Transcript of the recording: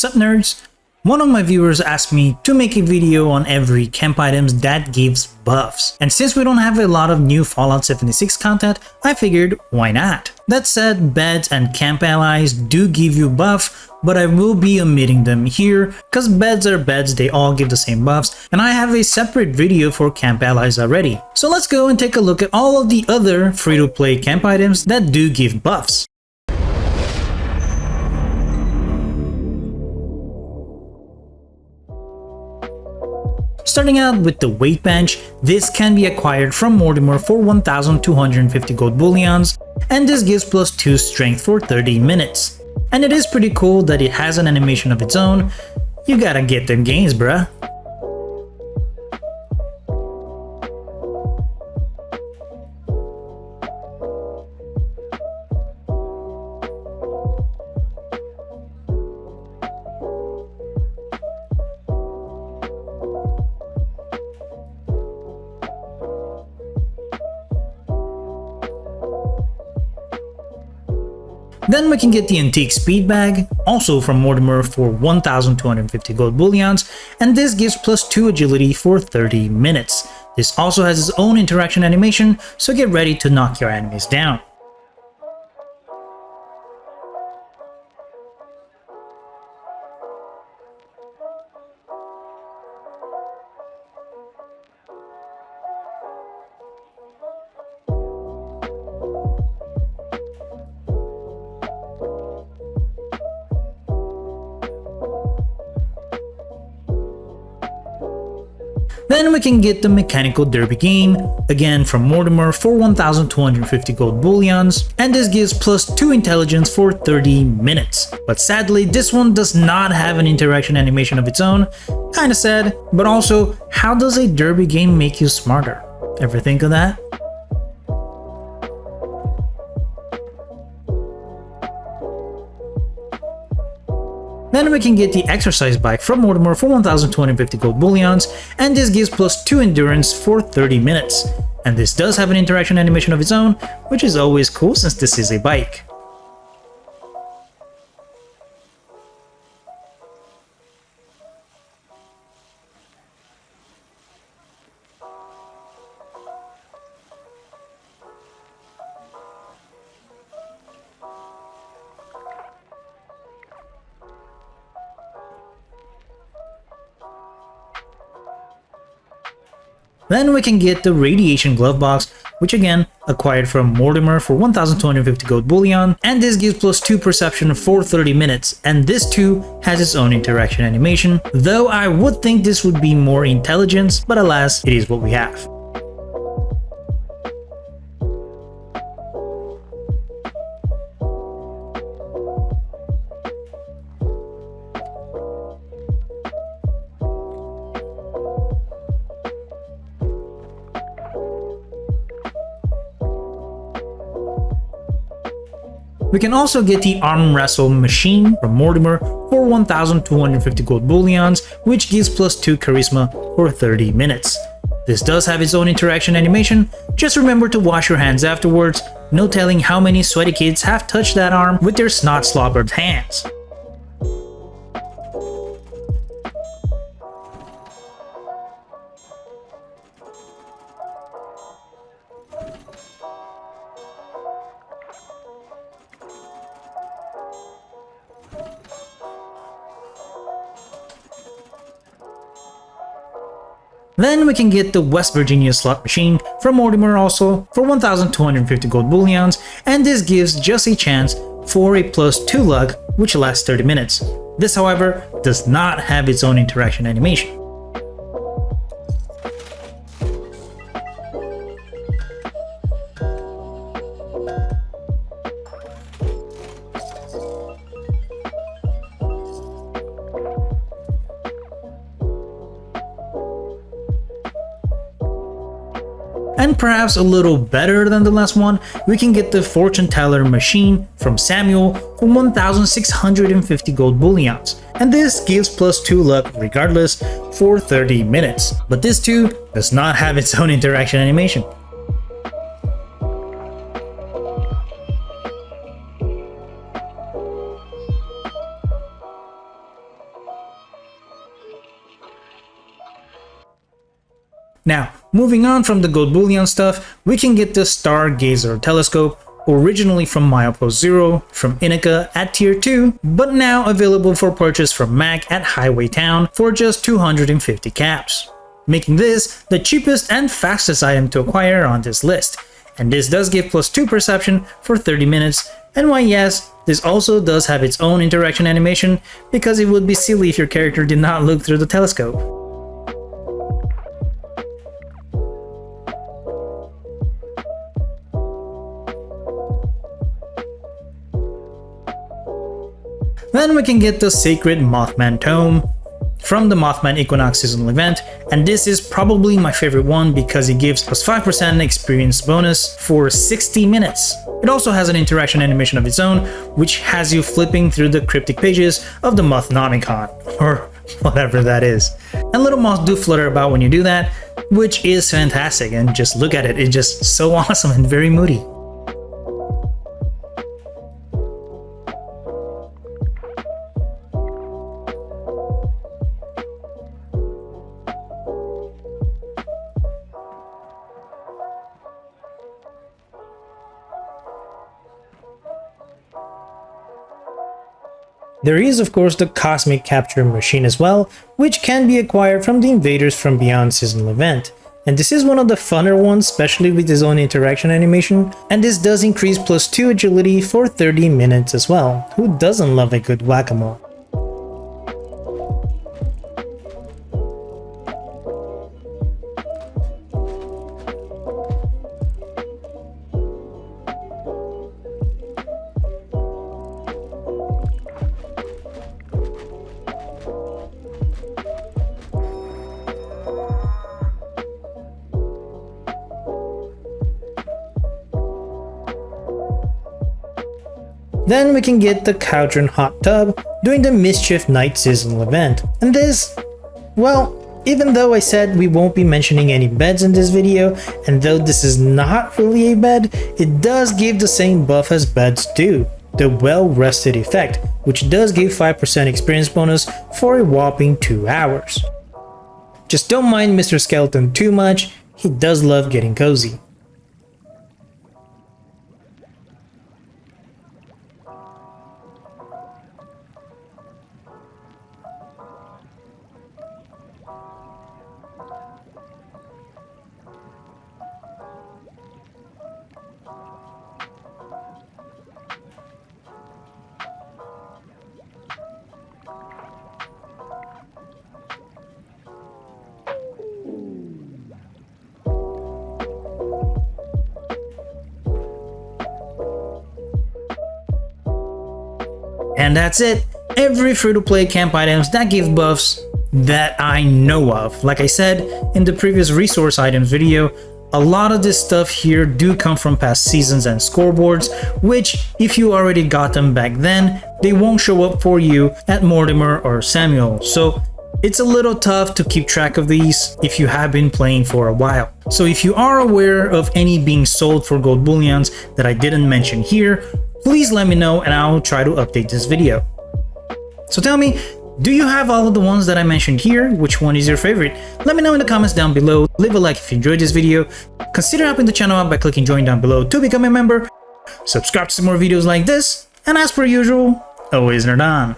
Sup nerds? One of my viewers asked me to make a video on every camp items that gives buffs. And since we don't have a lot of new Fallout 76 content, I figured why not? That said, beds and camp allies do give you buff, but I will be omitting them here cause beds are beds, they all give the same buffs, and I have a separate video for camp allies already. So let's go and take a look at all of the other free-to-play camp items that do give buffs. Starting out with the weight bench, this can be acquired from Mortimer for 1250 gold bullions, and this gives plus 2 strength for 30 minutes. And it is pretty cool that it has an animation of its own. You gotta get them gains, bruh. Then we can get the Antique Speed Bag, also from Mortimer for 1250 gold bullions, and this gives plus 2 agility for 30 minutes. This also has its own interaction animation, so get ready to knock your enemies down. Then we can get the Mechanical Derby Game, again from Mortimer for 1250 gold bullions, and this gives plus 2 intelligence for 30 minutes. But sadly, this one does not have an interaction animation of its own, kinda sad, but also, how does a derby game make you smarter? Ever think of that? Then we can get the Exercise Bike from Mortimer for 1250 gold bullions, and this gives plus 2 endurance for 30 minutes. And this does have an interaction animation of its own, which is always cool since this is a bike. Then we can get the Radiation Glove Box, which again, acquired from Mortimer for 1250 gold bullion, and this gives plus 2 perception for 30 minutes, and this too has its own interaction animation, though I would think this would be more intelligence, but alas, it is what we have. We can also get the Arm Wrestle Machine from Mortimer for 1250 gold bullions, which gives plus 2 charisma for 30 minutes. This does have its own interaction animation, just remember to wash your hands afterwards, no telling how many sweaty kids have touched that arm with their snot slobbered hands. Then we can get the West Virginia Slot Machine from Mortimer also for 1250 gold bullions, and this gives just a chance for a plus 2 luck, which lasts 30 minutes. This, however, does not have its own interaction animation. And perhaps a little better than the last one, we can get the Fortune Teller Machine from Samuel for 1650 gold bullions, and this gives plus 2 luck regardless for 30 minutes, but this too does not have its own interaction animation. Now, moving on from the gold bullion stuff, we can get the Stargazer telescope, originally from Milepost Zero from Inika at tier 2, but now available for purchase from Mac at Highway Town for just 250 caps, making this the cheapest and fastest item to acquire on this list. And this does give +2 perception for 30 minutes, and why yes, this also does have its own interaction animation, because it would be silly if your character did not look through the telescope. Then we can get the Sacred Mothman Tome from the Mothman Equinox seasonal event, and this is probably my favorite one because it gives +5% experience bonus for 60 minutes. It also has an interaction animation of its own, which has you flipping through the cryptic pages of the Mothnomicon, or whatever that is. And little moths do flutter about when you do that, which is fantastic, and just look at it, it's just so awesome and very moody. There is of course the Cosmic Capture Machine as well, which can be acquired from the Invaders from Beyond seasonal event. And this is one of the funner ones, especially with his own interaction animation, and this does increase +2 agility for 30 minutes as well. Who doesn't love a good whack-a-mole? Then we can get the Cauldron Hot Tub during the Mischief Night seasonal event. And this, well, even though I said we won't be mentioning any beds in this video, and though this is not really a bed, it does give the same buff as beds do, the Well Rested effect, which does give 5% experience bonus for a whopping 2 hours. Just don't mind Mr. Skeleton too much, he does love getting cozy. And that's it, every free-to-play camp items that give buffs that I know of. Like I said in the previous resource items video, a lot of this stuff here do come from past seasons and scoreboards, which if you already got them back then, they won't show up for you at Mortimer or Samuel. So it's a little tough to keep track of these if you have been playing for a while. So if you are aware of any being sold for gold bullions that I didn't mention here, please let me know and I'll try to update this video. So tell me, do you have all of the ones that I mentioned here? Which one is your favorite? Let me know in the comments down below. Leave a like if you enjoyed this video. Consider helping the channel out by clicking join down below to become a member. Subscribe to some more videos like this. And as per usual, always nerd on.